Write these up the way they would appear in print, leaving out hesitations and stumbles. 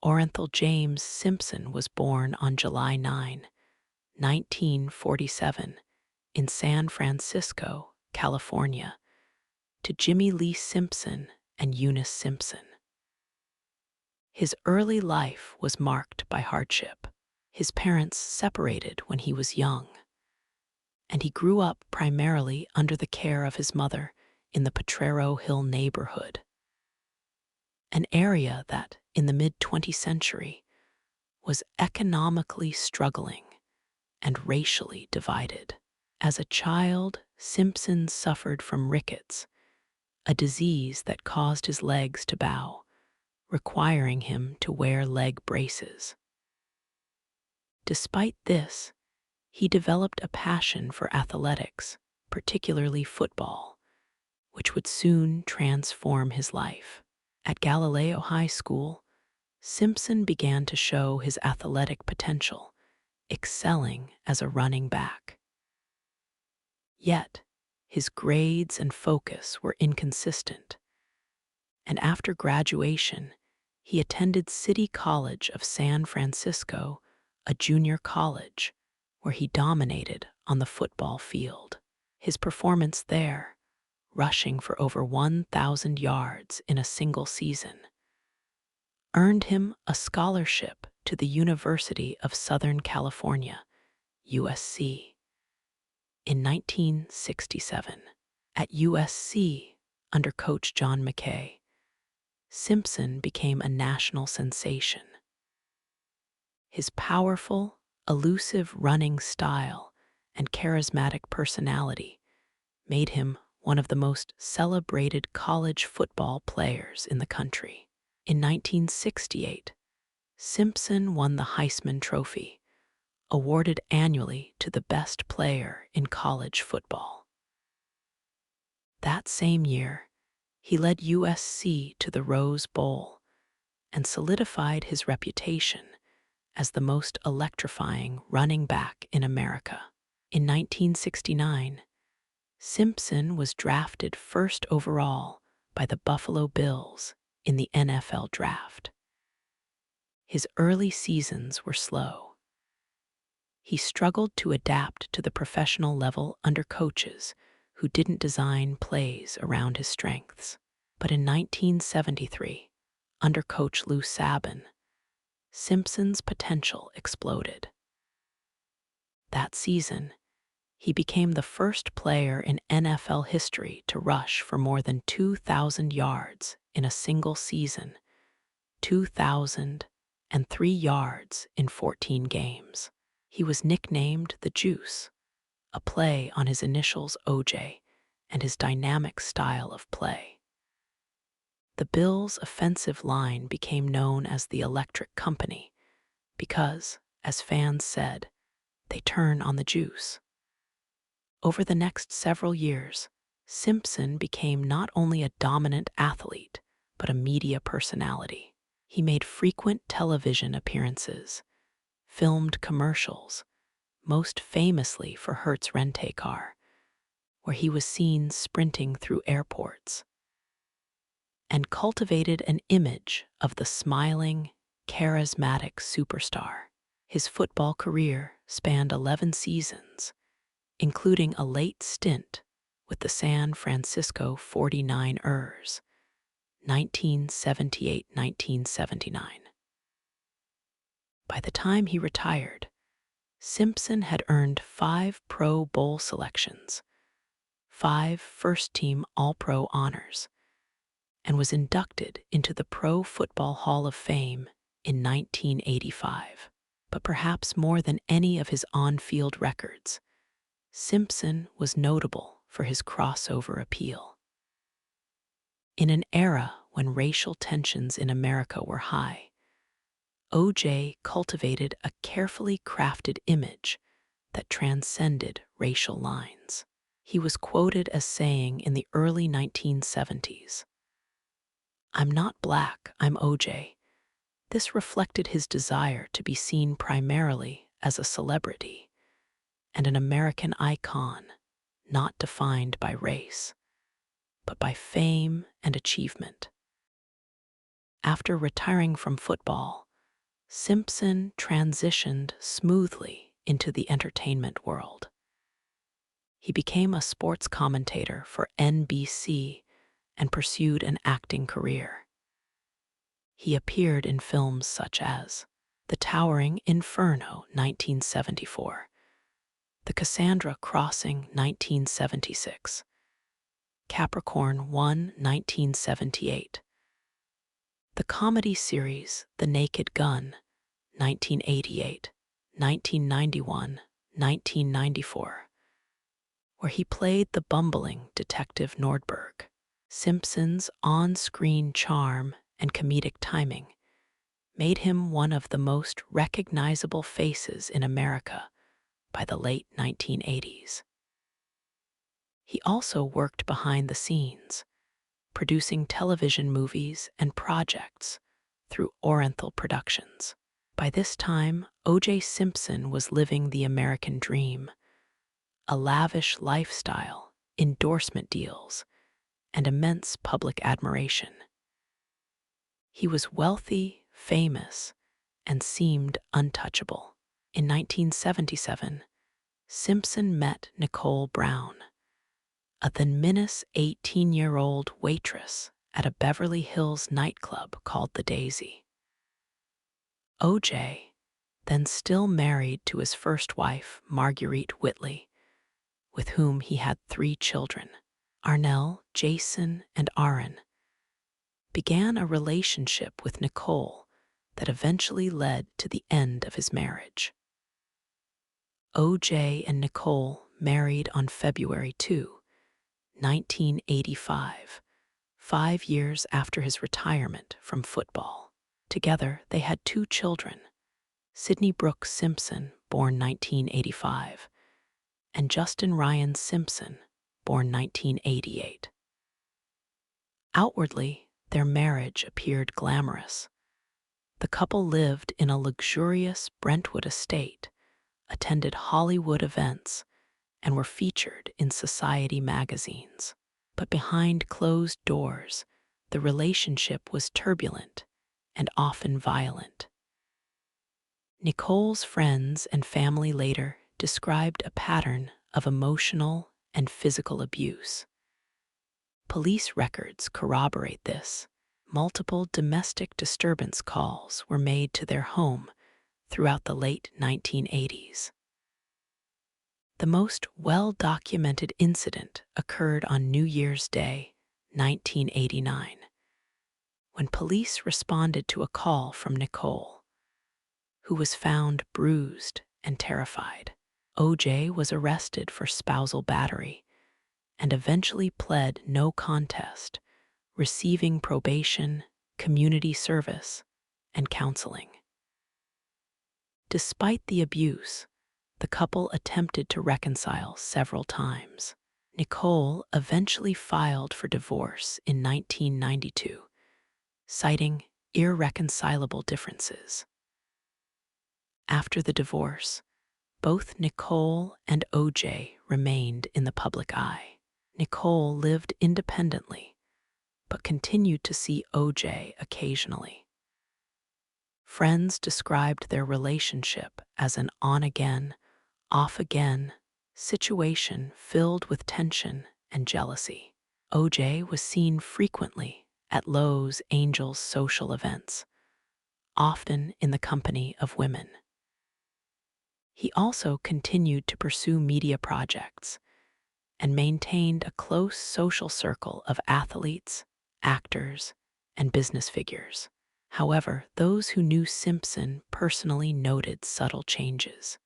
Orenthal James Simpson was born on July 9, 1947, in San Francisco, California, to Jimmy Lee Simpson and Eunice Simpson. His early life was marked by hardship. His parents separated when he was young, and he grew up primarily under the care of his mother in the Potrero Hill neighborhood, an area that, in the mid-20th century, was economically struggling and racially divided. As a child, Simpson suffered from rickets, a disease that caused his legs to bow, requiring him to wear leg braces. Despite this, he developed a passion for athletics, particularly football, which would soon transform his life. At Galileo High School, Simpson began to show his athletic potential, excelling as a running back. Yet, his grades and focus were inconsistent, and after graduation, he attended City College of San Francisco, a junior college, where he dominated on the football field. His performance there, rushing for over 1,000 yards in a single season, earned him a scholarship to the University of Southern California, USC. In 1967, at USC, under coach John McKay, Simpson became a national sensation. His powerful, elusive running style and charismatic personality made him one of the most celebrated college football players in the country. In 1968, Simpson won the Heisman Trophy, awarded annually to the best player in college football. That same year, he led USC to the Rose Bowl and solidified his reputation as the most electrifying running back in America. In 1969, Simpson was drafted first overall by the Buffalo Bills in the NFL draft. His early seasons were slow. He struggled to adapt to the professional level under coaches who didn't design plays around his strengths. But in 1973, under coach Lou Saban, Simpson's potential exploded. That season, he became the first player in NFL history to rush for more than 2,000 yards in a single season, 2,003 yards in 14 games. He was nicknamed the Juice, a play on his initials OJ and his dynamic style of play. The Bills' offensive line became known as the Electric Company because, as fans said, they turn on the juice. Over the next several years, Simpson became not only a dominant athlete, but a media personality. He made frequent television appearances, filmed commercials, most famously for Hertz Rent-A-Car, where he was seen sprinting through airports, and cultivated an image of the smiling, charismatic superstar. His football career spanned 11 seasons, including a late stint with the San Francisco 49ers, 1978-1979. By the time he retired, Simpson had earned 5 Pro Bowl selections, 5 first-team All-Pro honors, and was inducted into the Pro Football Hall of Fame in 1985. But perhaps more than any of his on-field records, Simpson was notable for his crossover appeal. In an era when racial tensions in America were high, O.J. cultivated a carefully crafted image that transcended racial lines. He was quoted as saying in the early 1970s, "I'm not black, I'm O.J." This reflected his desire to be seen primarily as a celebrity and an American icon, not defined by race, but by fame and achievement. After retiring from football, Simpson transitioned smoothly into the entertainment world. He became a sports commentator for NBC and pursued an acting career. He appeared in films such as The Towering Inferno, 1974, The Cassandra Crossing, 1976, Capricorn 1, 1978, the comedy series The Naked Gun, 1988, 1991, 1994, where he played the bumbling Detective Nordberg. Simpson's on-screen charm and comedic timing made him one of the most recognizable faces in America by the late 1980s. He also worked behind the scenes, producing television movies and projects through Oriental Productions. By this time, O.J. Simpson was living the American dream, a lavish lifestyle, endorsement deals, and immense public admiration. He was wealthy, famous, and seemed untouchable. In 1977, Simpson met Nicole Brown, a then Minus 18-year-old waitress at a Beverly Hills nightclub called the Daisy. O.J., then still married to his first wife, Marguerite Whitley, with whom he had 3 children, Arnell, Jason, and Aaron, began a relationship with Nicole that eventually led to the end of his marriage. O.J. and Nicole married on February 2, 1985, 5 years after his retirement from football. Together, they had 2 children, Sydney Brooks Simpson, born 1985, and Justin Ryan Simpson, born 1988. Outwardly, their marriage appeared glamorous. The couple lived in a luxurious Brentwood estate, attended Hollywood events, and were featured in society magazines. But behind closed doors, the relationship was turbulent and often violent. Nicole's friends and family later described a pattern of emotional and physical abuse. Police records corroborate this. Multiple domestic disturbance calls were made to their home throughout the late 1980s. The most well-documented incident occurred on New Year's Day, 1989, when police responded to a call from Nicole, who was found bruised and terrified. O.J. was arrested for spousal battery and eventually pled no contest, receiving probation, community service, and counseling. Despite the abuse, the couple attempted to reconcile several times. Nicole eventually filed for divorce in 1992, citing irreconcilable differences. After the divorce, both Nicole and O.J. remained in the public eye. Nicole lived independently, but continued to see O.J. occasionally. Friends described their relationship as an on-again, off-again situation filled with tension and jealousy. O.J. was seen frequently at Lowe's Angels social events, often in the company of women. He also continued to pursue media projects and maintained a close social circle of athletes, actors, and business figures. However, those who knew Simpson personally noted subtle changes.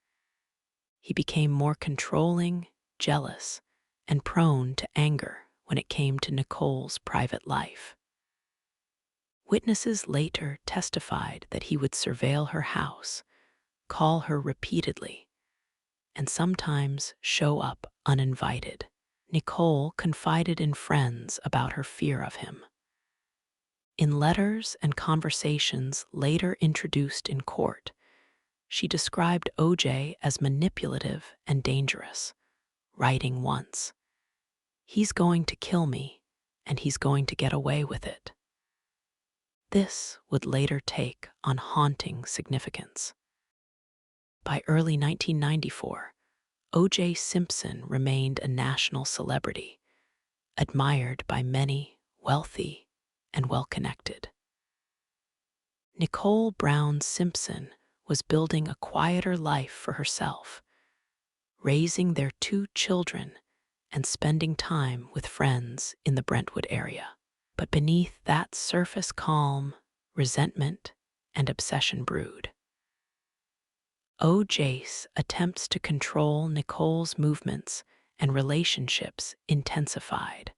He became more controlling, jealous, and prone to anger when it came to Nicole's private life. Witnesses later testified that he would surveil her house, call her repeatedly, and sometimes show up uninvited. Nicole confided in friends about her fear of him. In letters and conversations later introduced in court, she described O.J. as manipulative and dangerous, writing once, "He's going to kill me, and he's going to get away with it." This would later take on haunting significance. By early 1994, O.J. Simpson remained a national celebrity, admired by many, wealthy and well-connected. Nicole Brown Simpson was building a quieter life for herself, raising their 2 children and spending time with friends in the Brentwood area. But beneath that surface calm, resentment and obsession brewed. O.J.'s attempts to control Nicole's movements and relationships intensified,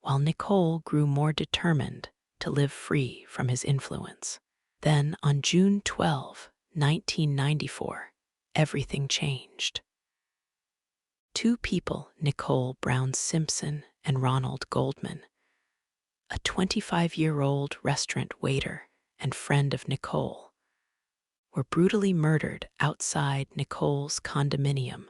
while Nicole grew more determined to live free from his influence. Then, on June 12, 1994, everything changed. 2 people, Nicole Brown Simpson and Ronald Goldman, a 25-year-old restaurant waiter and friend of Nicole, were brutally murdered outside Nicole's condominium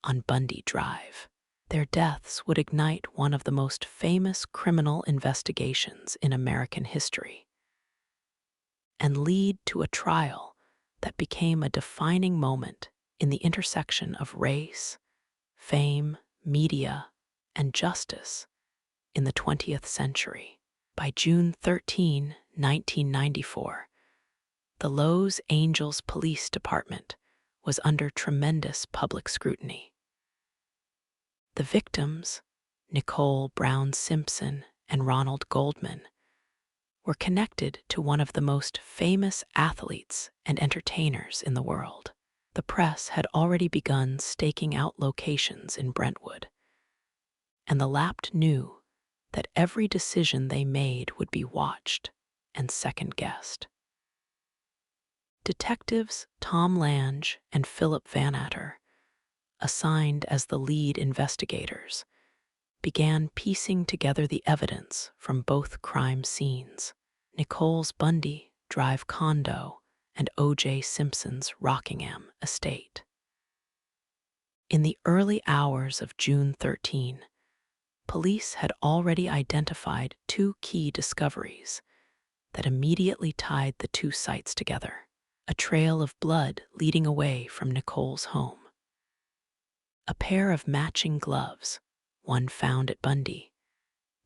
on Bundy Drive. Their deaths would ignite one of the most famous criminal investigations in American history and lead to a trial that became a defining moment in the intersection of race, fame, media, and justice in the 20th century. By June 13, 1994, the Los Angeles Police Department was under tremendous public scrutiny. The victims, Nicole Brown Simpson and Ronald Goldman, were connected to one of the most famous athletes and entertainers in the world. The press had already begun staking out locations in Brentwood, and the Lapt knew that every decision they made would be watched and second-guessed. Detectives Tom Lange and Philip Vanatter, assigned as the lead investigators, began piecing together the evidence from both crime scenes, Nicole's Bundy Drive condo and O.J. Simpson's Rockingham estate. In the early hours of June 13, police had already identified 2 key discoveries that immediately tied the 2 sites together: a trail of blood leading away from Nicole's home, a pair of matching gloves, one found at Bundy,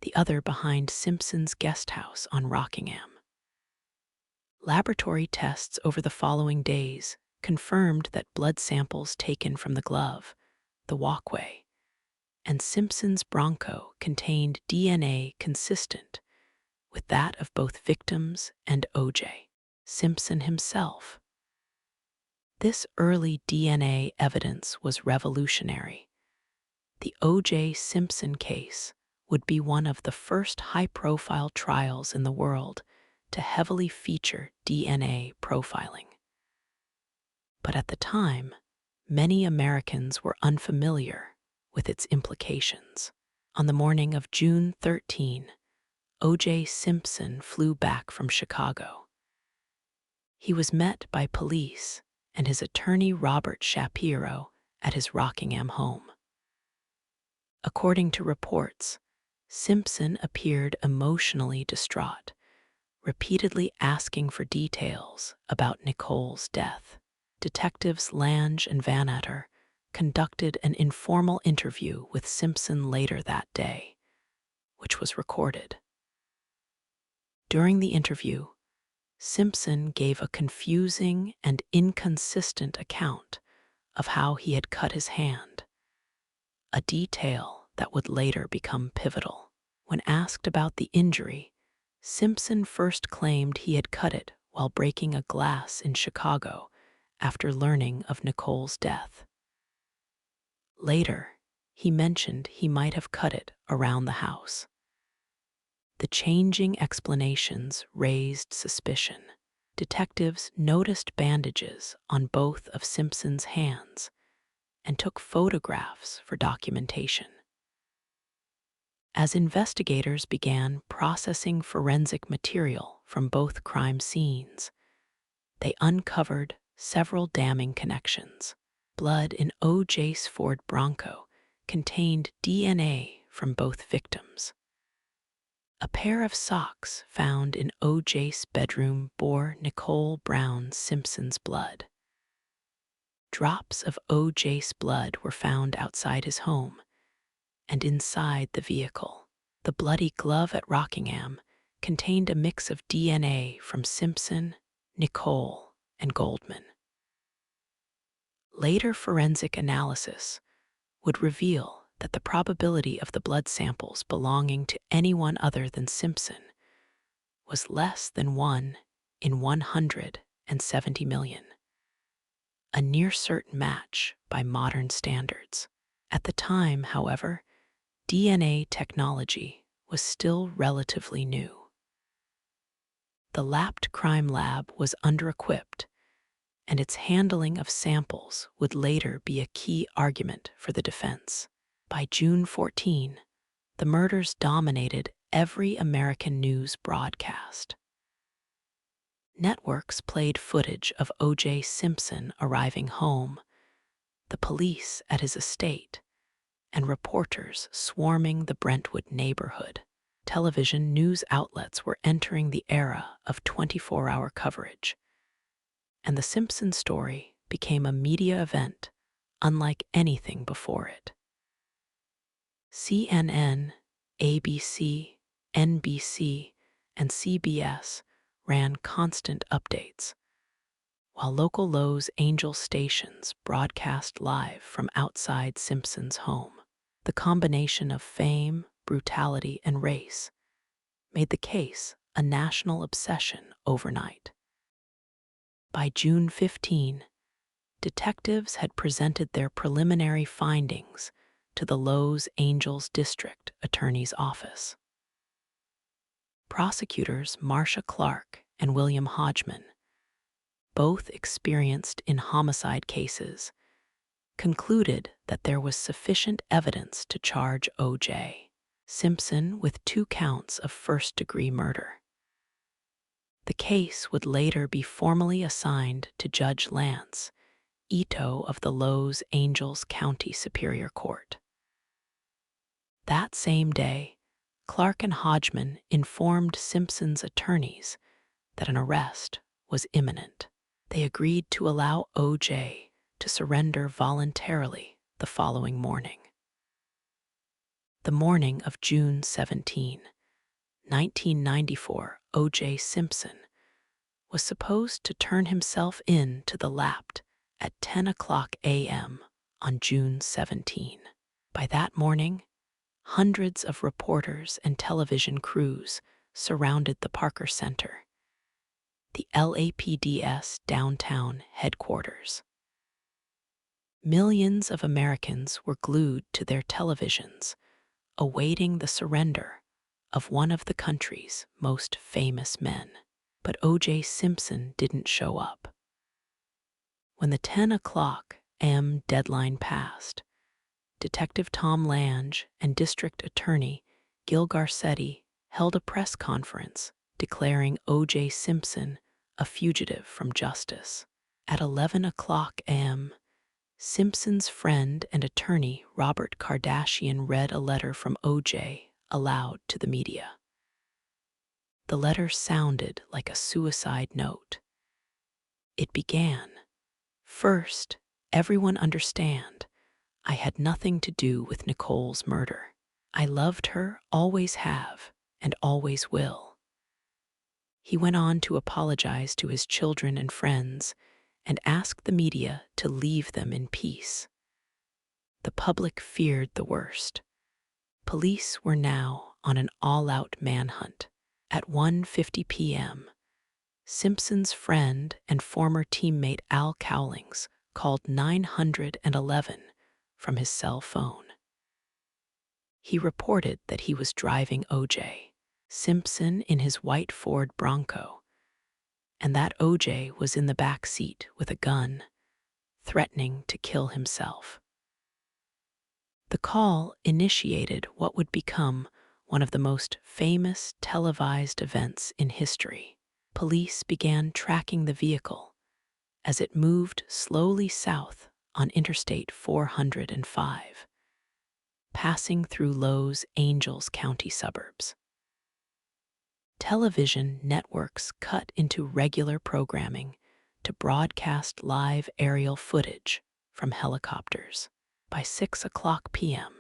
the other behind Simpson's guest house on Rockingham. Laboratory tests over the following days confirmed that blood samples taken from the glove, the walkway, and Simpson's Bronco contained DNA consistent with that of both victims and O.J. Simpson himself. This early DNA evidence was revolutionary. The O.J. Simpson case would be one of the first high-profile trials in the world to heavily feature DNA profiling. But at the time, many Americans were unfamiliar with its implications. On the morning of June 13, O.J. Simpson flew back from Chicago. He was met by police and his attorney Robert Shapiro at his Rockingham home. According to reports, Simpson appeared emotionally distraught, repeatedly asking for details about Nicole's death. Detectives Lange and Vanatter conducted an informal interview with Simpson later that day, which was recorded. During the interview, Simpson gave a confusing and inconsistent account of how he had cut his hand, a detail that would later become pivotal. When asked about the injury, Simpson first claimed he had cut it while breaking a glass in Chicago after learning of Nicole's death. Later, he mentioned he might have cut it around the house. The changing explanations raised suspicion. Detectives noticed bandages on both of Simpson's hands and took photographs for documentation. As investigators began processing forensic material from both crime scenes, they uncovered several damning connections. Blood in O.J.'s Ford Bronco contained DNA from both victims. A pair of socks found in O.J.'s bedroom bore Nicole Brown Simpson's blood. Drops of O.J.'s blood were found outside his home and inside the vehicle. The bloody glove at Rockingham contained a mix of DNA from Simpson, Nicole, and Goldman. Later forensic analysis would reveal that the probability of the blood samples belonging to anyone other than Simpson was less than 1 in 170 million, a near-certain match by modern standards. At the time, however, DNA technology was still relatively new. The lapped crime lab was under-equipped, and its handling of samples would later be a key argument for the defense. By June 14, the murders dominated every American news broadcast. Networks played footage of O.J. Simpson arriving home, the police at his estate, and reporters swarming the Brentwood neighborhood. Television news outlets were entering the era of 24-hour coverage, and the Simpson story became a media event unlike anything before it. CNN, ABC, NBC, and CBS ran constant updates, while local Los Angeles stations broadcast live from outside Simpson's home. The combination of fame, brutality, and race made the case a national obsession overnight. By June 15, detectives had presented their preliminary findings to the Los Angeles District Attorney's Office. Prosecutors Marcia Clark and William Hodgman, both experienced in homicide cases, concluded that there was sufficient evidence to charge O.J. Simpson with 2 counts of first-degree murder. The case would later be formally assigned to Judge Lance Ito of the Los Angeles County Superior Court. That same day, Clark and Hodgman informed Simpson's attorneys that an arrest was imminent. They agreed to allow O.J. to surrender voluntarily the following morning. The morning of June 17, 1994, O.J. Simpson was supposed to turn himself in to the lapped at 10:00 a.m. on June 17. By that morning, hundreds of reporters and television crews surrounded the Parker Center, the LAPD's downtown headquarters. Millions of Americans were glued to their televisions, awaiting the surrender of one of the country's most famous men. But O.J. Simpson didn't show up. When the 10:00 a.m. deadline passed, Detective Tom Lange and District Attorney Gil Garcetti held a press conference declaring O.J. Simpson a fugitive from justice. At 11:00 a.m., Simpson's friend and attorney Robert Kardashian read a letter from O.J. aloud to the media. The letter sounded like a suicide note. It began, "First, everyone understand, I had nothing to do with Nicole's murder. I loved her, always have, and always will." He went on to apologize to his children and friends and ask the media to leave them in peace. The public feared the worst. Police were now on an all-out manhunt. At 1:50 p.m., Simpson's friend and former teammate Al Cowlings called 911 from his cell phone. He reported that he was driving O.J. Simpson in his white Ford Bronco, and that O.J. was in the back seat with a gun, threatening to kill himself. The call initiated what would become one of the most famous televised events in history. Police began tracking the vehicle as it moved slowly south on Interstate 405, passing through Los Angeles County suburbs. television networks cut into regular programming to broadcast live aerial footage from helicopters. By 6 p.m.,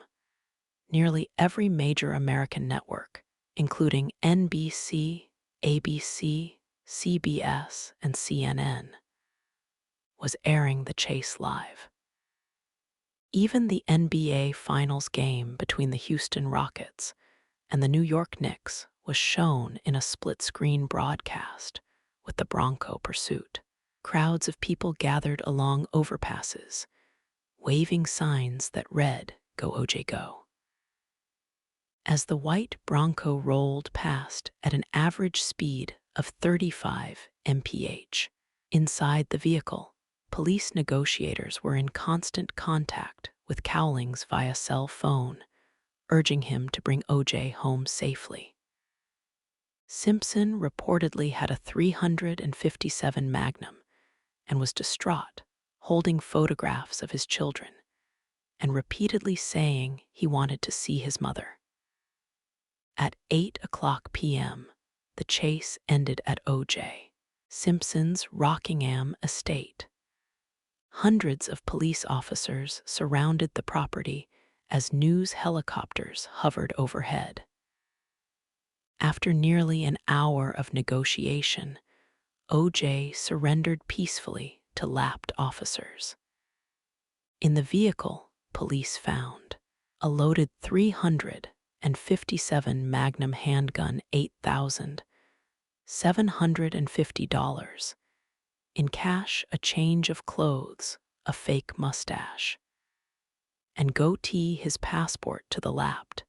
nearly every major American network, including NBC, ABC, CBS, and CNN, was airing the chase live. Even the NBA Finals game between the Houston Rockets and the New York Knicks was shown in a split-screen broadcast with the Bronco pursuit. Crowds of people gathered along overpasses, waving signs that read, "Go OJ Go." As the white Bronco rolled past at an average speed of 35 mph, inside the vehicle, police negotiators were in constant contact with Cowlings via cell phone, urging him to bring OJ home safely. Simpson reportedly had a .357 Magnum and was distraught, holding photographs of his children and repeatedly saying he wanted to see his mother. At 8 p.m., the chase ended at O.J. Simpson's Rockingham estate. Hundreds of police officers surrounded the property as news helicopters hovered overhead. After nearly an hour of negotiation, O.J. surrendered peacefully to lapped officers. In the vehicle, police found a loaded .357 Magnum handgun, $8,750. In cash, a change of clothes, a fake mustache, and goatee his passport to the lapped.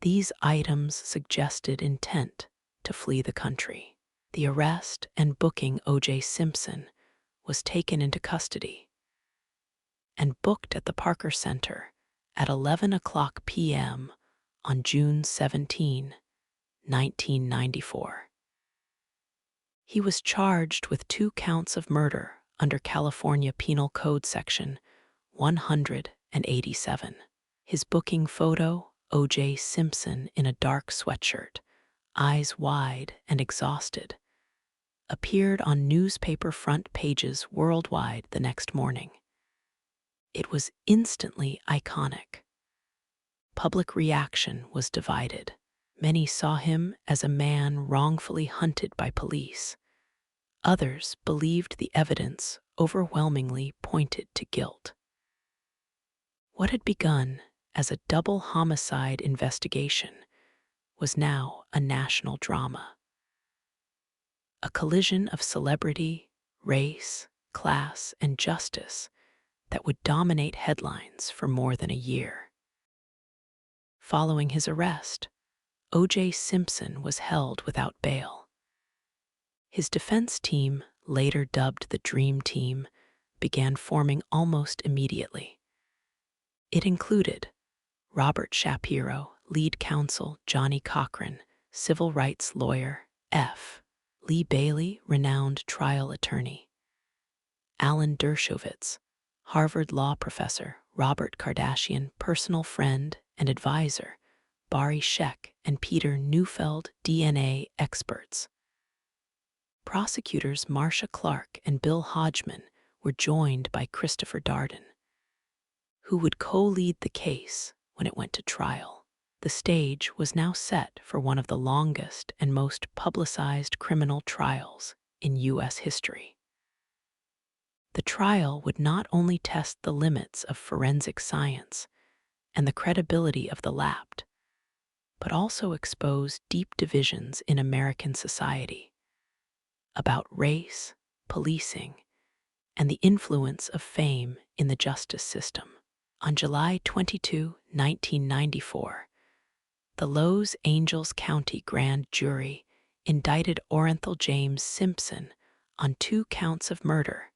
These items suggested intent to flee the country. The arrest and booking O.J. Simpson was taken into custody and booked at the Parker Center at 11 p.m. on June 17, 1994. He was charged with 2 counts of murder under California Penal Code Section 187. His booking photo, O.J. Simpson in a dark sweatshirt, eyes wide and exhausted, appeared on newspaper front pages worldwide the next morning. It was instantly iconic. Public reaction was divided. Many saw him as a man wrongfully hunted by police. Others believed the evidence overwhelmingly pointed to guilt. What had begun as a double homicide investigation was now a national drama. A collision of celebrity, race, class, and justice that would dominate headlines for more than a year. Following his arrest, O.J. Simpson was held without bail. His defense team, later dubbed the Dream Team, began forming almost immediately. It included Robert Shapiro, lead counsel Johnny Cochran, civil rights lawyer F. Lee Bailey, renowned trial attorney, Alan Dershowitz, Harvard law professor, Robert Kardashian, personal friend and advisor, Barry Scheck and Peter Neufeld, DNA experts. Prosecutors Marcia Clark and Bill Hodgman were joined by Christopher Darden, who would co-lead the case when it went to trial. The stage was now set for one of the longest and most publicized criminal trials in U.S. history. The trial would not only test the limits of forensic science and the credibility of the lapped, but also expose deep divisions in American society about race, policing, and the influence of fame in the justice system. On July 22, 1994, the Los Angeles County Grand Jury indicted Orenthal James Simpson on 2 counts of murder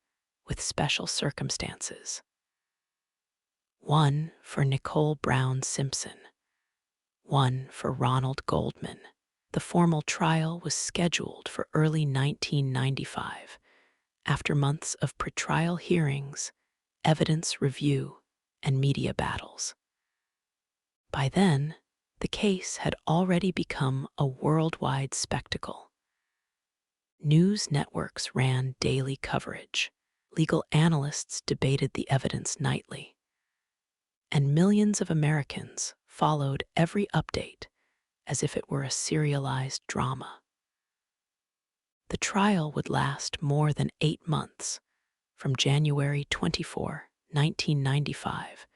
with special circumstances. 1 for Nicole Brown Simpson, 1 for Ronald Goldman. The formal trial was scheduled for early 1995, after months of pretrial hearings, evidence review, and media battles. By then, The case had already become a worldwide spectacle. News networks ran daily coverage. Legal analysts debated the evidence nightly. And millions of Americans followed every update as if it were a serialized drama. The trial would last more than 8 months, from January 24, 1995,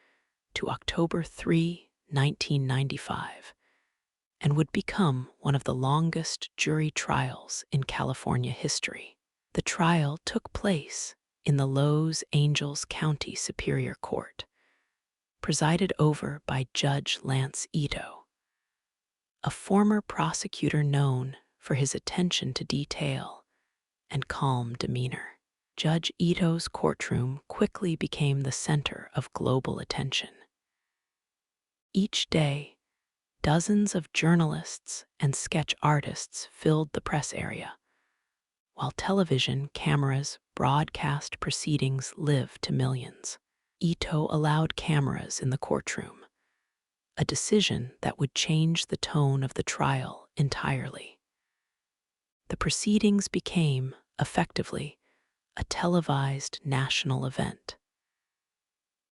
to October 3, 1995, and would become one of the longest jury trials in California history. The trial took place in the Los Angeles County Superior Court, presided over by Judge Lance Ito, a former prosecutor known for his attention to detail and calm demeanor. Judge Ito's courtroom quickly became the center of global attention. Each day, dozens of journalists and sketch artists filled the press area, while television cameras broadcast proceedings live to millions. Ito allowed cameras in the courtroom, a decision that would change the tone of the trial entirely. The proceedings became, effectively, a televised national event.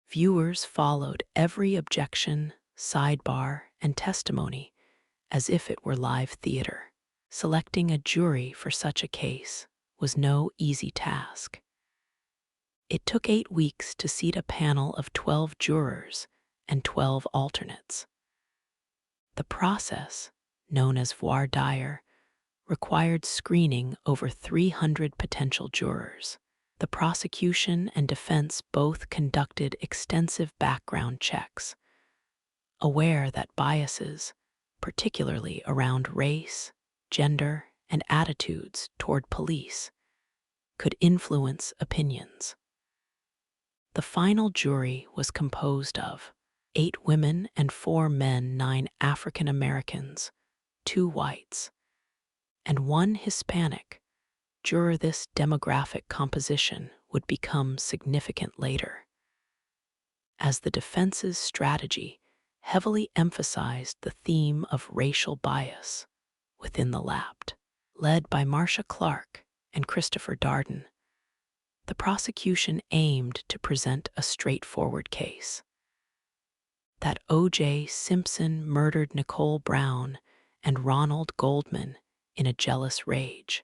Viewers followed every objection, sidebar, and testimony as if it were live theater. Selecting a jury for such a case was no easy task. It took 8 weeks to seat a panel of 12 jurors and 12 alternates. The process, known as voir dire, required screening over 300 potential jurors. The prosecution and defense both conducted extensive background checks, aware that biases, particularly around race, gender, and attitudes toward police, could influence opinions. The final jury was composed of 8 women and 4 men, 9 African Americans, 2 whites, and 1 Hispanic juror. This demographic composition would become significant later, as the defense's strategy heavily emphasized the theme of racial bias within the lapped. Led by Marcia Clark and Christopher Darden, the prosecution aimed to present a straightforward case: that O.J. Simpson murdered Nicole Brown and Ronald Goldman in a jealous rage,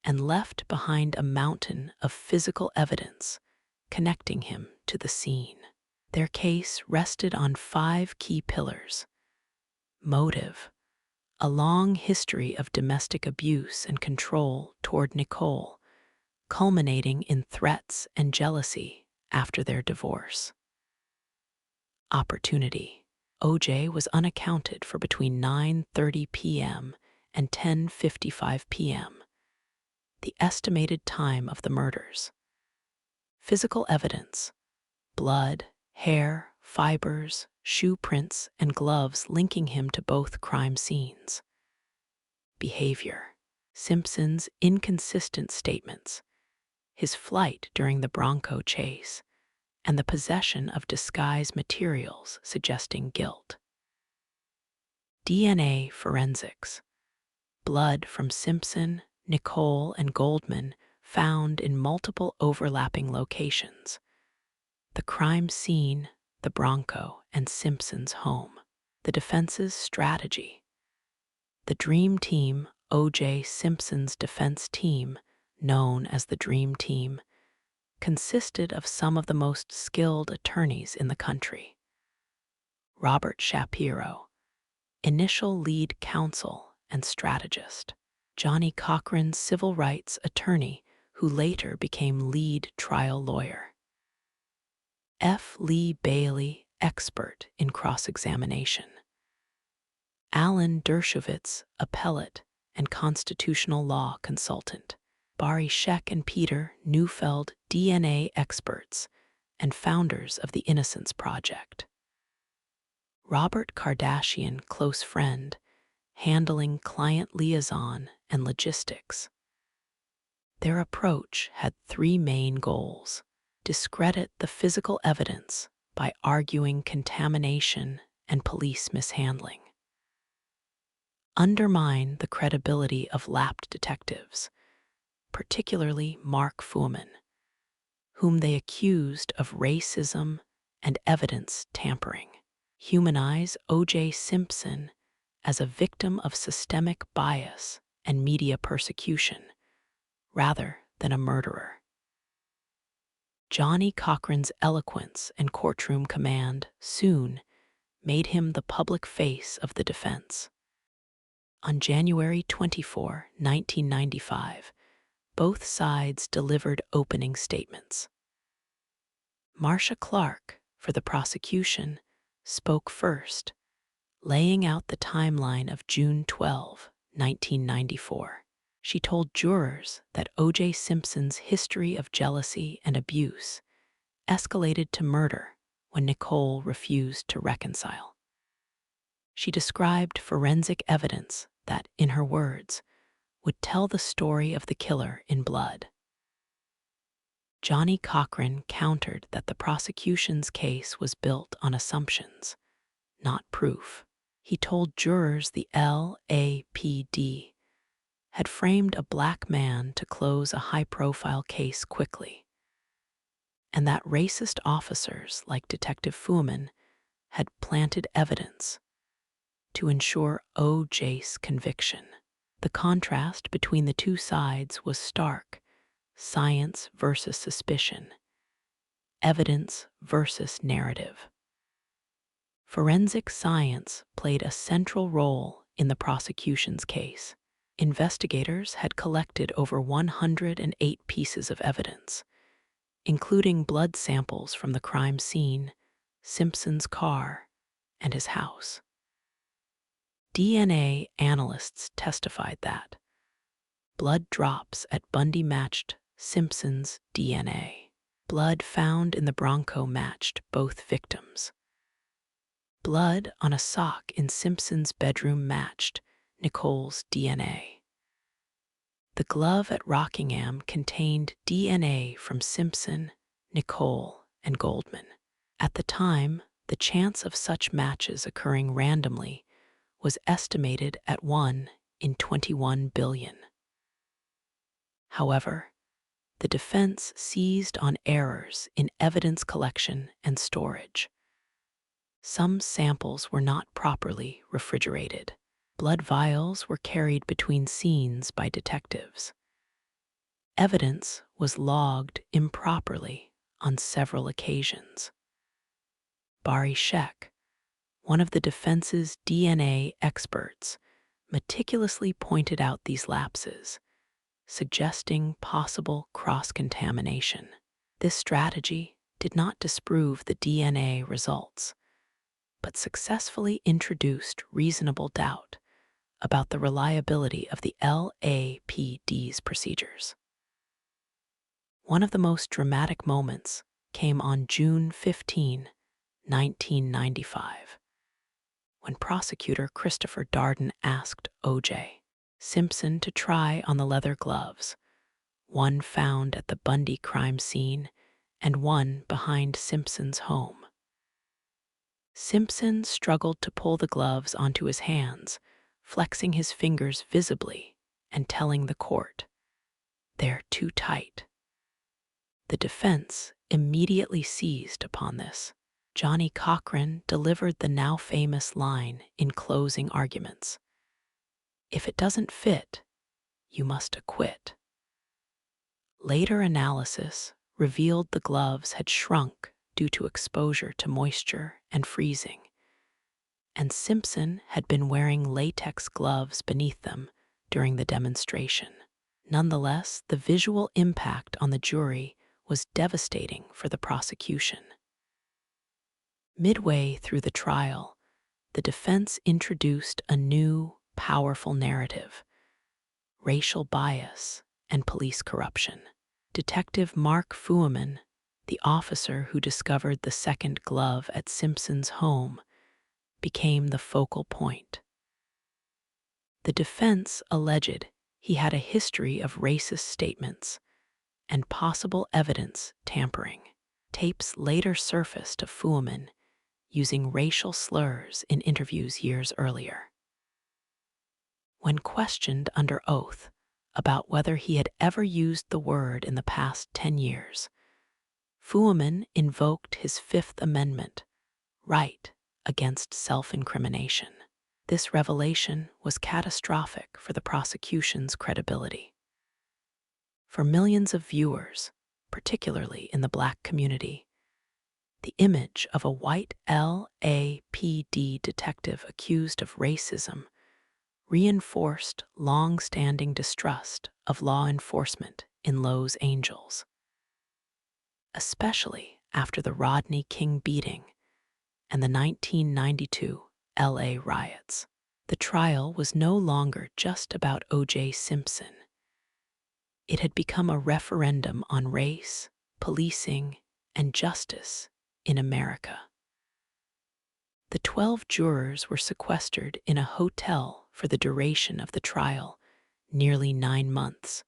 and left behind a mountain of physical evidence connecting him to the scene. Their case rested on 5 key pillars: motive, a long history of domestic abuse and control toward Nicole, culminating in threats and jealousy after their divorce. Opportunity. O.J. was unaccounted for between 9:30 p.m. and 10:55 p.m., the estimated time of the murders. Physical evidence: blood, hair, fibers, shoe prints, and gloves linking him to both crime scenes. Behavior: Simpson's inconsistent statements, his flight during the Bronco chase, and the possession of disguise materials suggesting guilt. DNA forensics: blood from Simpson, Nicole, and Goldman found in multiple overlapping locations: the crime scene, the Bronco, and Simpson's home. The defense's strategy: the Dream Team, O.J. Simpson's defense team, known as the Dream Team, consisted of some of the most skilled attorneys in the country. Robert Shapiro, initial lead counsel and strategist. Johnny Cochran, civil rights attorney who later became lead trial lawyer. F. Lee Bailey, expert in cross-examination. Alan Dershowitz, appellate and constitutional law consultant. Barry Scheck and Peter Neufeld, DNA experts and founders of the Innocence Project. Robert Kardashian, close friend, handling client liaison and logistics. Their approach had 3 main goals: discredit the physical evidence by arguing contamination and police mishandling undermine the credibility of lapped detectives, particularly Mark Fuhrman, whom they accused of racism and evidence tampering. Humanize O.J. Simpson as a victim of systemic bias and media persecution, rather than a murderer. Johnny Cochran's eloquence and courtroom command soon made him the public face of the defense. On January 24, 1995, both sides delivered opening statements. Marcia Clark, for the prosecution, spoke first, laying out the timeline of June 12, 1994. She told jurors that O.J. Simpson's history of jealousy and abuse escalated to murder when Nicole refused to reconcile. She described forensic evidence that, in her words, would tell the story of the killer in blood. Johnny Cochran countered that the prosecution's case was built on assumptions, not proof. He told jurors the LAPD had framed a black man to close a high-profile case quickly, and that racist officers like Detective Fuhrman had planted evidence to ensure O.J.'s conviction. The contrast between the two sides was stark: science versus suspicion, evidence versus narrative. Forensic science played a central role in the prosecution's case. Investigators had collected over 108 pieces of evidence, including blood samples from the crime scene, Simpson's car, and his house. DNA analysts testified that blood drops at Bundy matched Simpson's DNA. Blood found in the Bronco matched both victims. Blood on a sock in Simpson's bedroom matched Nicole's DNA. The glove at Rockingham contained DNA from Simpson, Nicole, and Goldman. At the time, the chance of such matches occurring randomly was estimated at 1 in 21 billion. However, the defense seized on errors in evidence collection and storage. Some samples were not properly refrigerated. Blood vials were carried between scenes by detectives. Evidence was logged improperly on several occasions. Barry Scheck, one of the defense's DNA experts, meticulously pointed out these lapses, suggesting possible cross-contamination. This strategy did not disprove the DNA results, but successfully introduced reasonable doubt about the reliability of the LAPD's procedures. One of the most dramatic moments came on June 15, 1995, when prosecutor Christopher Darden asked O.J. Simpson to try on the leather gloves, one found at the Bundy crime scene and one behind Simpson's home. Simpson struggled to pull the gloves onto his hands, flexing his fingers visibly and telling the court, "They're too tight." The defense immediately seized upon this. Johnny Cochran delivered the now famous line in closing arguments: "If it doesn't fit, you must acquit." Later analysis revealed the gloves had shrunk due to exposure to moisture and freezing, and Simpson had been wearing latex gloves beneath them during the demonstration. Nonetheless, the visual impact on the jury was devastating for the prosecution. Midway through the trial, the defense introduced a new, powerful narrative: racial bias and police corruption. Detective Mark Fuhrman, the officer who discovered the second glove at Simpson's home, became the focal point. The defense alleged he had a history of racist statements and possible evidence tampering. Tapes later surfaced of Fuhrman using racial slurs in interviews years earlier. When questioned under oath about whether he had ever used the word in the past 10 years, Fuhrman invoked his Fifth Amendment right against self-incrimination. This revelation was catastrophic for the prosecution's credibility. For millions of viewers, particularly in the Black community, the image of a white LAPD detective accused of racism reinforced long-standing distrust of law enforcement in Los Angeles, especially after the Rodney King beating and the 1992 LA riots. The trial was no longer just about O.J. Simpson. It had become a referendum on race, policing, and justice in America. The 12 jurors were sequestered in a hotel for the duration of the trial, nearly 9 months,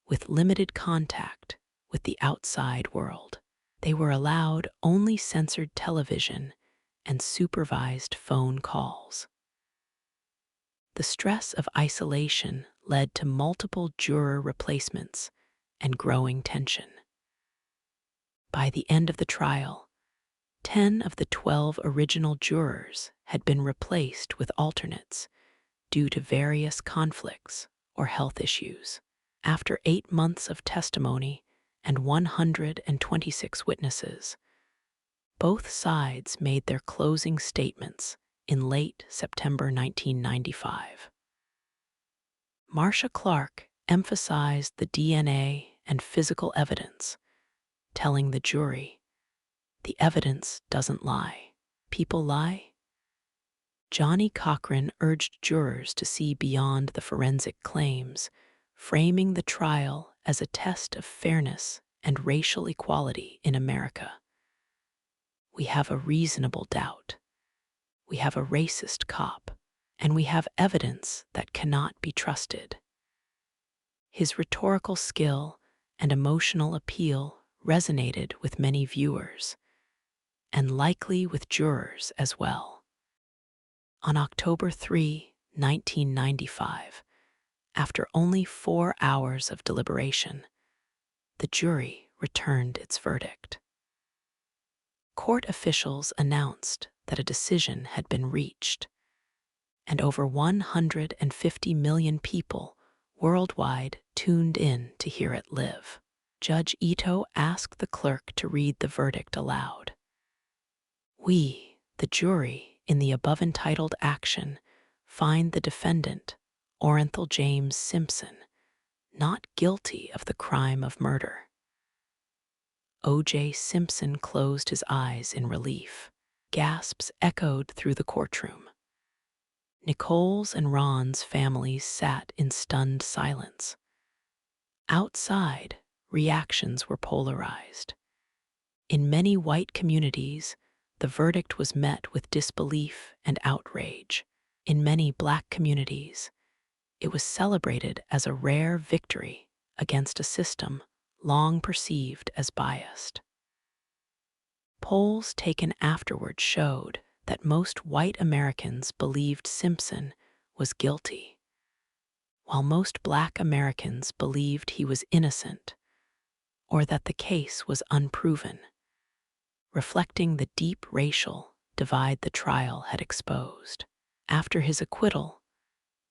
with limited contact with the outside world. They were allowed only censored television and supervised phone calls. The stress of isolation led to multiple juror replacements and growing tension. By the end of the trial, 10 of the 12 original jurors had been replaced with alternates due to various conflicts or health issues. After 8 months of testimony and 126 witnesses, both sides made their closing statements in late September 1995. Marcia Clark emphasized the DNA and physical evidence, telling the jury, "The evidence doesn't lie. People lie." Johnny Cochran urged jurors to see beyond the forensic claims, framing the trial as a test of fairness and racial equality in America. "We have a reasonable doubt. We have a racist cop, and we have evidence that cannot be trusted." His rhetorical skill and emotional appeal resonated with many viewers, and likely with jurors as well. On October 3, 1995, after only 4 hours of deliberation, the jury returned its verdict. Court officials announced that a decision had been reached, and over 150 million people worldwide tuned in to hear it live. Judge Ito asked the clerk to read the verdict aloud. "We, the jury, in the above-entitled action, find the defendant, Orenthal James Simpson, not guilty of the crime of murder." O.J. Simpson closed his eyes in relief. Gasps echoed through the courtroom. Nicole's and Ron's families sat in stunned silence. Outside, reactions were polarized. In many white communities, the verdict was met with disbelief and outrage. In many Black communities, it was celebrated as a rare victory against a system long perceived as biased. Polls taken afterward showed that most white Americans believed Simpson was guilty, while most Black Americans believed he was innocent or that the case was unproven, reflecting the deep racial divide the trial had exposed. After his acquittal,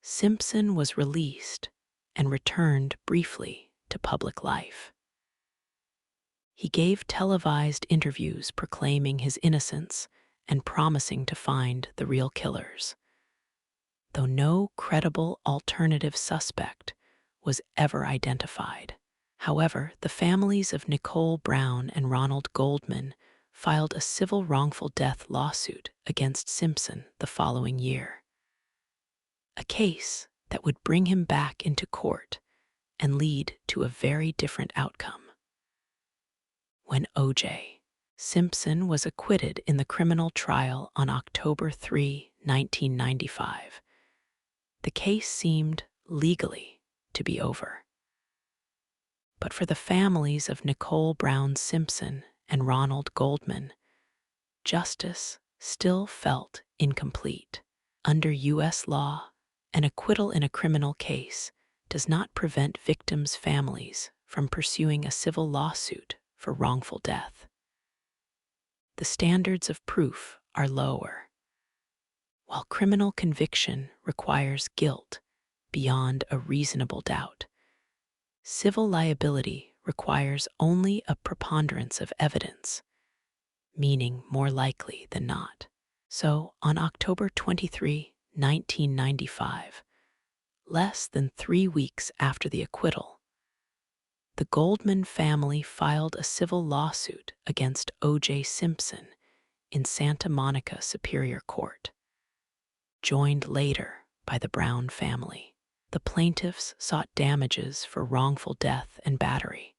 Simpson was released and returned briefly to public life. He gave televised interviews proclaiming his innocence and promising to find the real killers, though no credible alternative suspect was ever identified. However, the families of Nicole Brown and Ronald Goldman filed a civil wrongful death lawsuit against Simpson the following year, a case that would bring him back into court and lead to a very different outcome. When O.J. Simpson was acquitted in the criminal trial on October 3, 1995, the case seemed legally to be over. But for the families of Nicole Brown Simpson and Ronald Goldman, justice still felt incomplete. Under U.S. law, an acquittal in a criminal case does not prevent victims' families from pursuing a civil lawsuit for wrongful death. The standards of proof are lower. While criminal conviction requires guilt beyond a reasonable doubt, civil liability requires only a preponderance of evidence, meaning more likely than not. So, on October 23, 1995, less than 3 weeks after the acquittal, the Goldman family filed a civil lawsuit against O.J. Simpson in Santa Monica Superior Court, joined later by the Brown family. The plaintiffs sought damages for wrongful death and battery,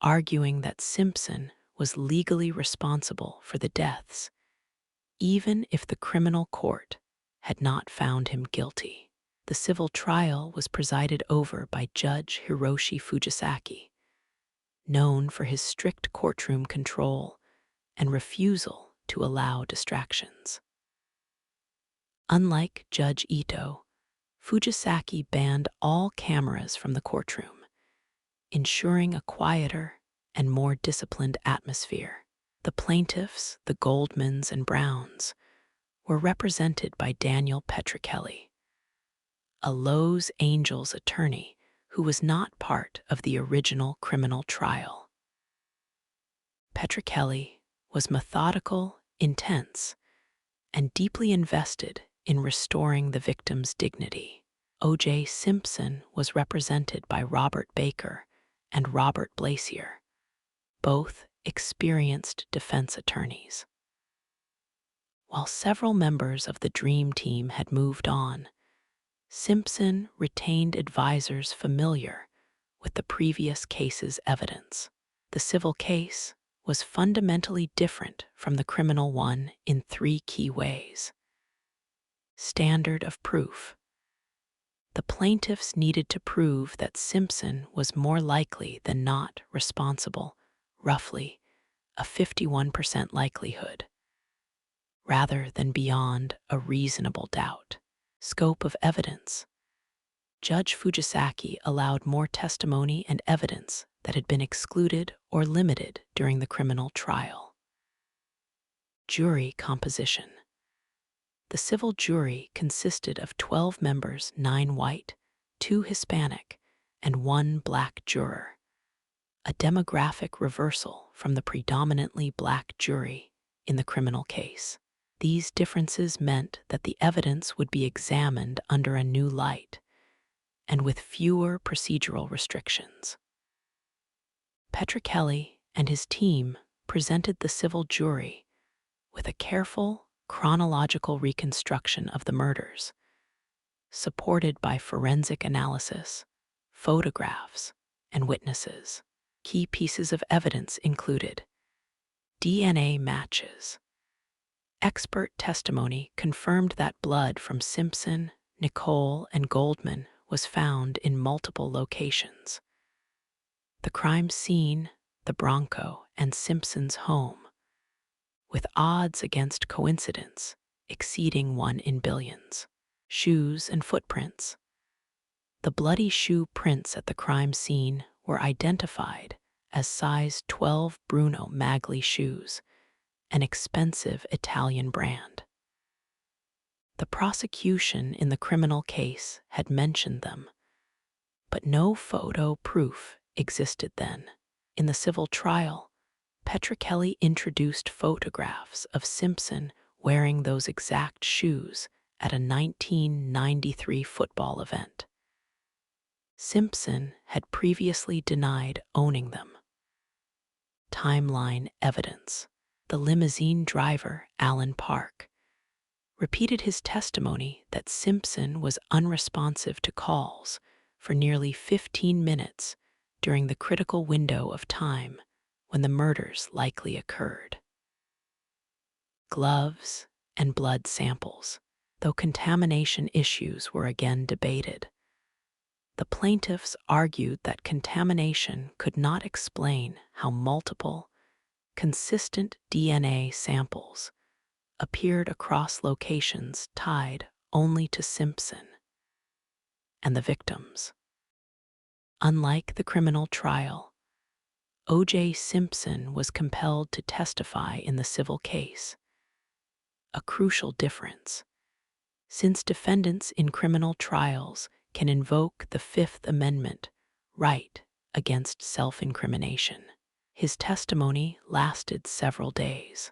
arguing that Simpson was legally responsible for the deaths, even if the criminal court had not found him guilty. The civil trial was presided over by Judge Hiroshi Fujisaki, known for his strict courtroom control and refusal to allow distractions. Unlike Judge Ito, Fujisaki banned all cameras from the courtroom, ensuring a quieter and more disciplined atmosphere. The plaintiffs, the Goldmans and Browns, were represented by Daniel Petrocelli, a Los Angeles attorney who was not part of the original criminal trial. Petrocelli was methodical, intense, and deeply invested in restoring the victim's dignity. O.J. Simpson was represented by Robert Baker and Robert Blazier, both experienced defense attorneys. While several members of the Dream Team had moved on, Simpson retained advisors familiar with the previous case's evidence. The civil case was fundamentally different from the criminal one in 3 key ways. Standard of proof. The plaintiffs needed to prove that Simpson was more likely than not responsible, roughly a 51% likelihood, rather than beyond a reasonable doubt. Scope of evidence. Judge Fujisaki allowed more testimony and evidence that had been excluded or limited during the criminal trial. Jury composition. The civil jury consisted of 12 members, 9 white, 2 Hispanic, and 1 black juror, a demographic reversal from the predominantly black jury in the criminal case. These differences meant that the evidence would be examined under a new light and with fewer procedural restrictions. Petrocelli and his team presented the civil jury with a careful, chronological reconstruction of the murders, supported by forensic analysis, photographs, and witnesses. Key pieces of evidence included DNA matches. Expert testimony confirmed that blood from Simpson, Nicole, and Goldman was found in multiple locations. The crime scene, the Bronco, and Simpson's home, with odds against coincidence exceeding 1 in billions. Shoes and footprints. The bloody shoe prints at the crime scene were identified as size 12 Bruno Magli shoes, an expensive Italian brand. The prosecution in the criminal case had mentioned them, but no photo proof existed then. In the civil trial, Petrocelli introduced photographs of Simpson wearing those exact shoes at a 1993 football event. Simpson had previously denied owning them. Timeline evidence. The limousine driver, Alan Park, repeated his testimony that Simpson was unresponsive to calls for nearly 15 minutes during the critical window of time when the murders likely occurred. Gloves and blood samples. Though contamination issues were again debated, the plaintiffs argued that contamination could not explain how multiple, consistent DNA samples appeared across locations tied only to Simpson and the victims. Unlike the criminal trial, O.J. Simpson was compelled to testify in the civil case, a crucial difference, since defendants in criminal trials can invoke the Fifth Amendment right against self-incrimination. His testimony lasted several days.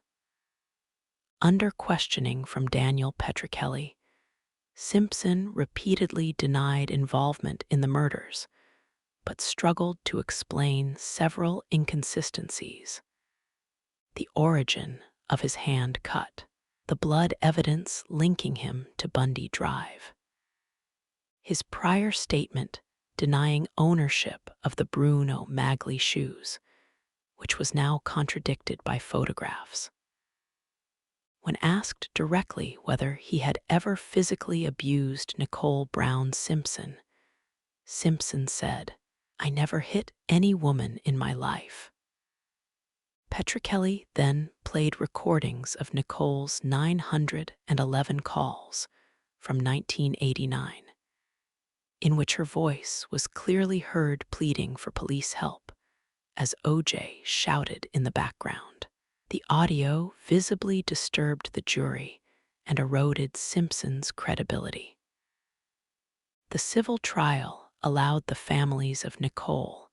Under questioning from Daniel Petrocelli, Simpson repeatedly denied involvement in the murders, but struggled to explain several inconsistencies. The origin of his hand cut, the blood evidence linking him to Bundy Drive, his prior statement denying ownership of the Bruno Magli shoes, which was now contradicted by photographs. When asked directly whether he had ever physically abused Nicole Brown Simpson, Simpson said, "I never hit any woman in my life." Petrocelli then played recordings of Nicole's 911 calls from 1989, in which her voice was clearly heard pleading for police help as O.J. shouted in the background. The audio visibly disturbed the jury and eroded Simpson's credibility. The civil trial allowed the families of Nicole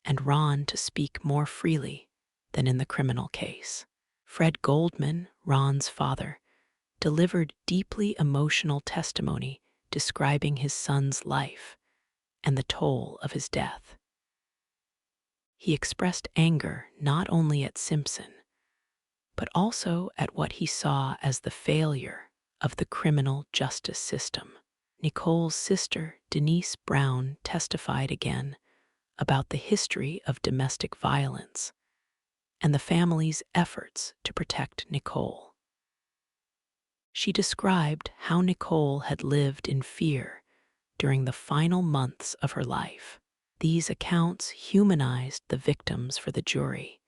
and Ron to speak more freely than in the criminal case. Fred Goldman, Ron's father, delivered deeply emotional testimony describing his son's life and the toll of his death. He expressed anger not only at Simpson, but also at what he saw as the failure of the criminal justice system. Nicole's sister, Denise Brown, testified again about the history of domestic violence and the family's efforts to protect Nicole. She described how Nicole had lived in fear during the final months of her life. These accounts humanized the victims for the jury,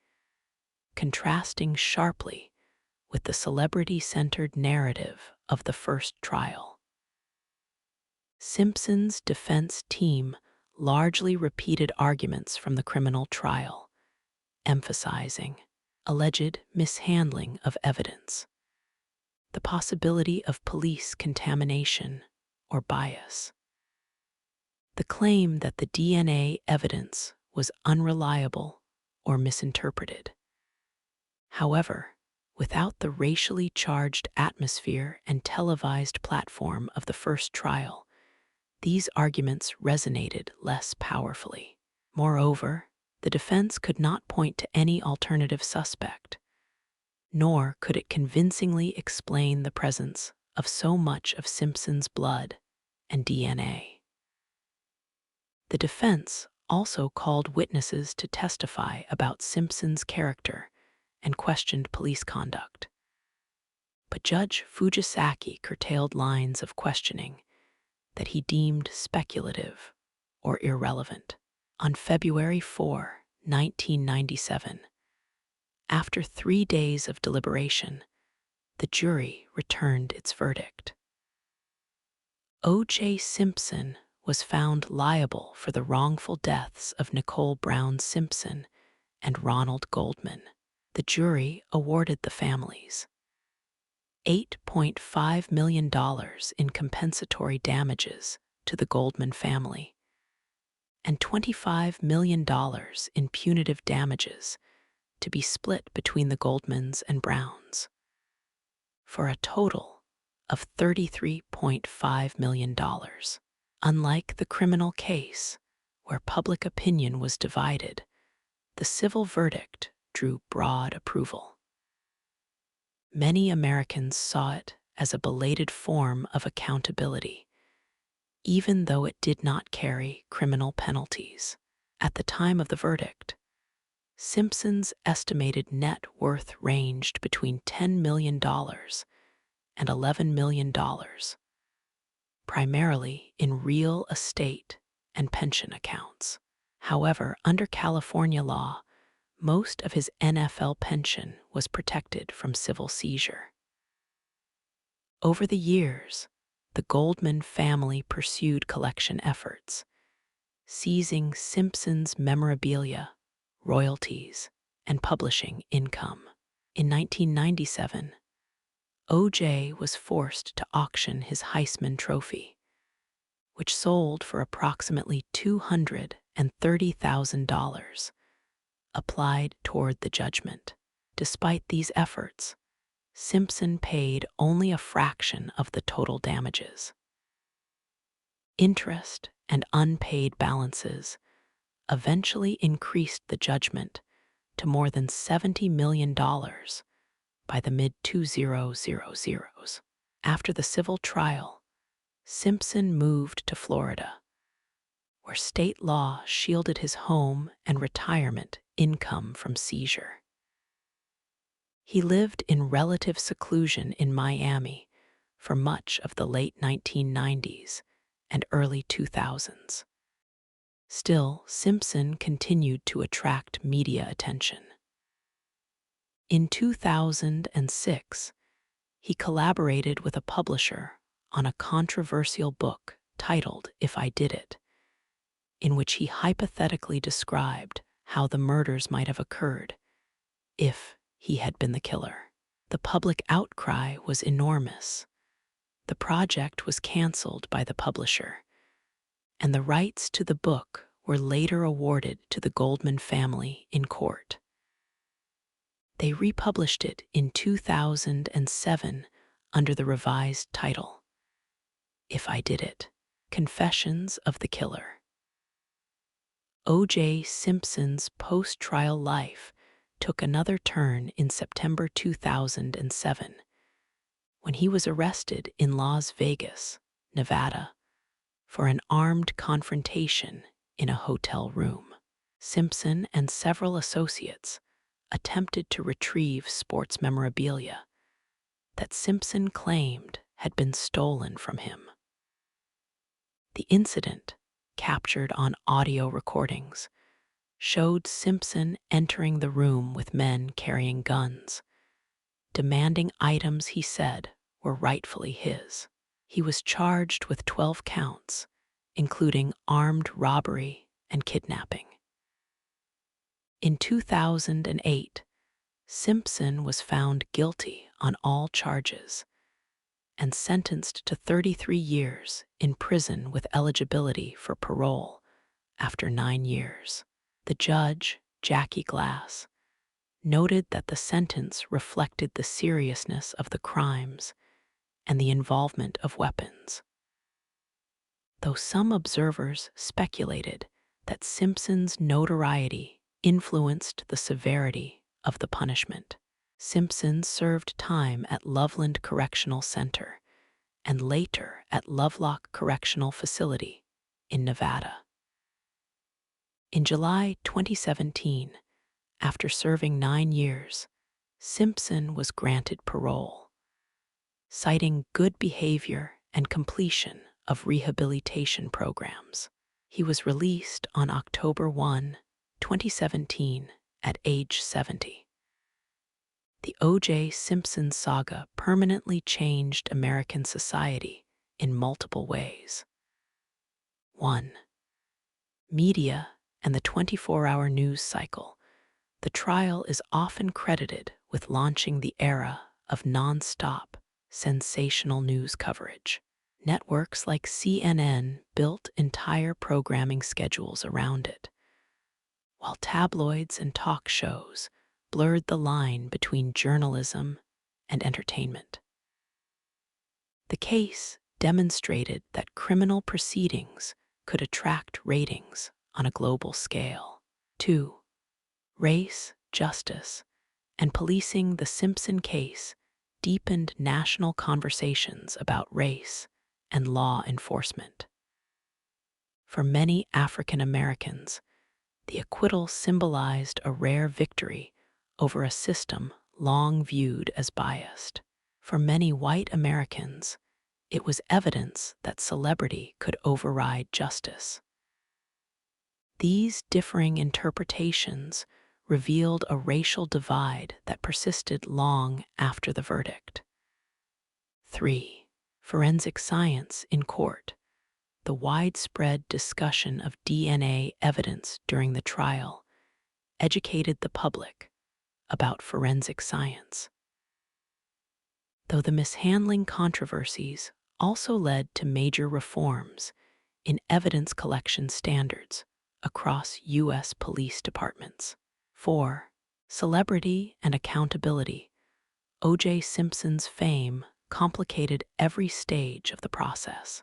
contrasting sharply with the celebrity-centered narrative of the first trial. Simpson's defense team largely repeated arguments from the criminal trial, emphasizing alleged mishandling of evidence, the possibility of police contamination or bias, the claim that the DNA evidence was unreliable or misinterpreted. However, without the racially charged atmosphere and televised platform of the first trial, these arguments resonated less powerfully. Moreover, the defense could not point to any alternative suspect, nor could it convincingly explain the presence of so much of Simpson's blood and DNA. The defense also called witnesses to testify about Simpson's character and questioned police conduct. But Judge Fujisaki curtailed lines of questioning that he deemed speculative or irrelevant. On February 4, 1997, after 3 days of deliberation, the jury returned its verdict. O.J. Simpson was found liable for the wrongful deaths of Nicole Brown Simpson and Ronald Goldman. The jury awarded the families $8.5 million in compensatory damages to the Goldman family and $25 million in punitive damages to be split between the Goldmans and Browns, for a total of $33.5 million. Unlike the criminal case, where public opinion was divided, the civil verdict drew broad approval. Many Americans saw it as a belated form of accountability, even though it did not carry criminal penalties. At the time of the verdict, Simpson's estimated net worth ranged between $10 million and $11 million, primarily in real estate and pension accounts. However, under California law, most of his NFL pension was protected from civil seizure. Over the years, the Goldman family pursued collection efforts, seizing Simpson's memorabilia, royalties, and publishing income. In 1997, O.J. was forced to auction his Heisman Trophy, which sold for approximately $230,000, applied toward the judgment. Despite these efforts, Simpson paid only a fraction of the total damages. Interest and unpaid balances eventually increased the judgment to more than $70 million by the mid-2000s. After the civil trial, Simpson moved to Florida, where state law shielded his home and retirement income from seizure. He lived in relative seclusion in Miami for much of the late 1990s and early 2000s. Still, Simpson continued to attract media attention. In 2006, he collaborated with a publisher on a controversial book titled If I Did It, in which he hypothetically described how the murders might have occurred if he had been the killer. The public outcry was enormous. The project was canceled by the publisher, and the rights to the book were later awarded to the Goldman family in court. They republished it in 2007 under the revised title, If I Did It, Confessions of the Killer. O.J. Simpson's post-trial life took another turn in September 2007, when he was arrested in Las Vegas, Nevada, for an armed confrontation in a hotel room. Simpson and several associates attempted to retrieve sports memorabilia that Simpson claimed had been stolen from him. The incident, captured on audio recordings, showed Simpson entering the room with men carrying guns, demanding items he said were rightfully his. He was charged with 12 counts, including armed robbery and kidnapping. In 2008, Simpson was found guilty on all charges and sentenced to 33 years in prison with eligibility for parole after 9 years. The judge, Jackie Glass, noted that the sentence reflected the seriousness of the crimes and the involvement of weapons. Though some observers speculated that Simpson's notoriety influenced the severity of the punishment, Simpson served time at Loveland Correctional Center and later at Lovelock Correctional Facility in Nevada. In July 2017, after serving 9 years, Simpson was granted parole, citing good behavior and completion of rehabilitation programs. He was released on October 1, 2017, at age 70. The O.J. Simpson saga permanently changed American society in multiple ways. 1. Media and the 24-hour news cycle. The trial is often credited with launching the era of non-stop, sensational news coverage. Networks like CNN built entire programming schedules around it, while tabloids and talk shows blurred the line between journalism and entertainment. The case demonstrated that criminal proceedings could attract ratings on a global scale. 2. Race, justice, and policing. The Simpson case deepened national conversations about race and law enforcement. For many African Americans, the acquittal symbolized a rare victory over a system long viewed as biased. For many white Americans, it was evidence that celebrity could override justice. These differing interpretations revealed a racial divide that persisted long after the verdict. 3. Forensic science in court. The widespread discussion of DNA evidence during the trial educated the public about forensic science, though the mishandling controversies also led to major reforms in evidence collection standards across U.S. police departments. 4. Celebrity and accountability. O.J. Simpson's fame complicated every stage of the process.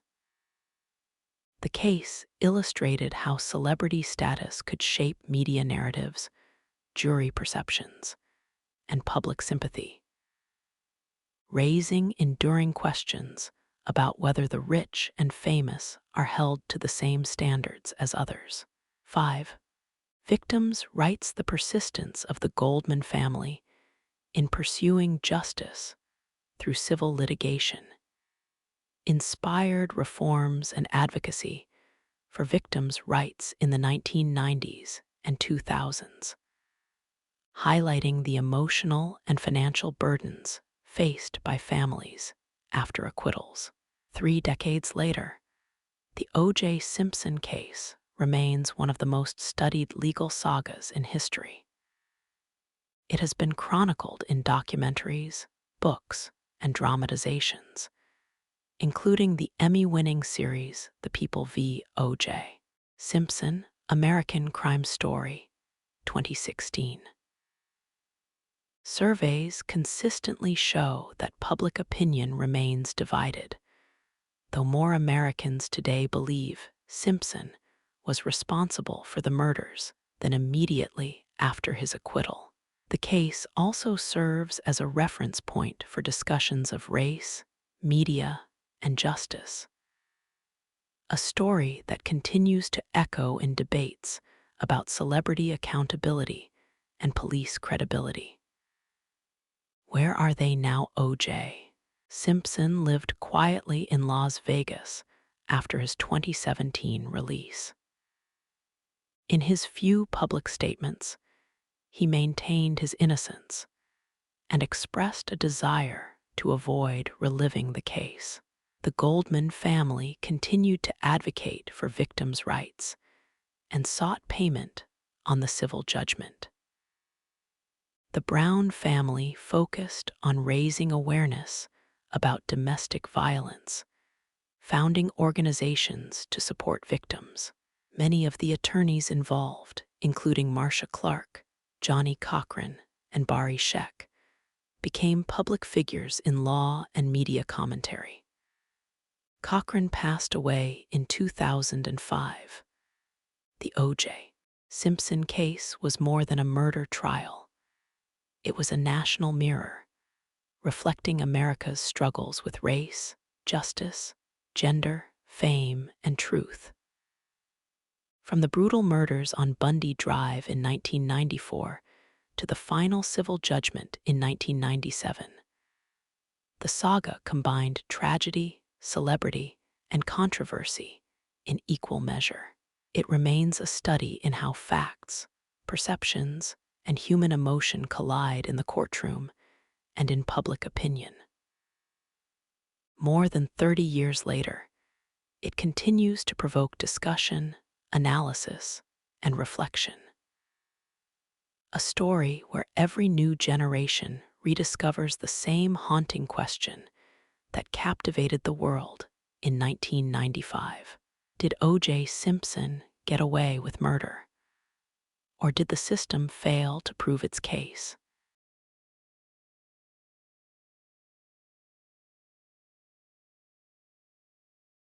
The case illustrated how celebrity status could shape media narratives, jury perceptions, and public sympathy, raising enduring questions about whether the rich and famous are held to the same standards as others. 5. Victims' rights. The persistence of the Goldman family in pursuing justice through civil litigation inspired reforms and advocacy for victims' rights in the 1990s and 2000s, highlighting the emotional and financial burdens faced by families after acquittals. 3 decades later, the O.J. Simpson case remains one of the most studied legal sagas in history. It has been chronicled in documentaries, books, and dramatizations, including the Emmy-winning series The People v. O.J. Simpson, American Crime Story, 2016. Surveys consistently show that public opinion remains divided, though more Americans today believe Simpson was responsible for the murders than immediately after his acquittal. The case also serves as a reference point for discussions of race, media, and justice, a story that continues to echo in debates about celebrity accountability and police credibility. Where are they now? O.J. Simpson lived quietly in Las Vegas after his 2017 release. In his few public statements, he maintained his innocence and expressed a desire to avoid reliving the case. The Goldman family continued to advocate for victims' rights and sought payment on the civil judgment. The Brown family focused on raising awareness about domestic violence, founding organizations to support victims. Many of the attorneys involved, including Marcia Clark, Johnny Cochran, and Barry Scheck, became public figures in law and media commentary. Cochran passed away in 2005. The O.J. Simpson case was more than a murder trial. It was a national mirror, reflecting America's struggles with race, justice, gender, fame, and truth. From the brutal murders on Bundy Drive in 1994 to the final civil judgment in 1997, the saga combined tragedy, celebrity, and controversy in equal measure. It remains a study in how facts, perceptions, and human emotion collide in the courtroom and in public opinion. More than 30 years later, it continues to provoke discussion, analysis, and reflection. A story where every new generation rediscovers the same haunting question that captivated the world in 1995. Did O.J. Simpson get away with murder? Or did the system fail to prove its case?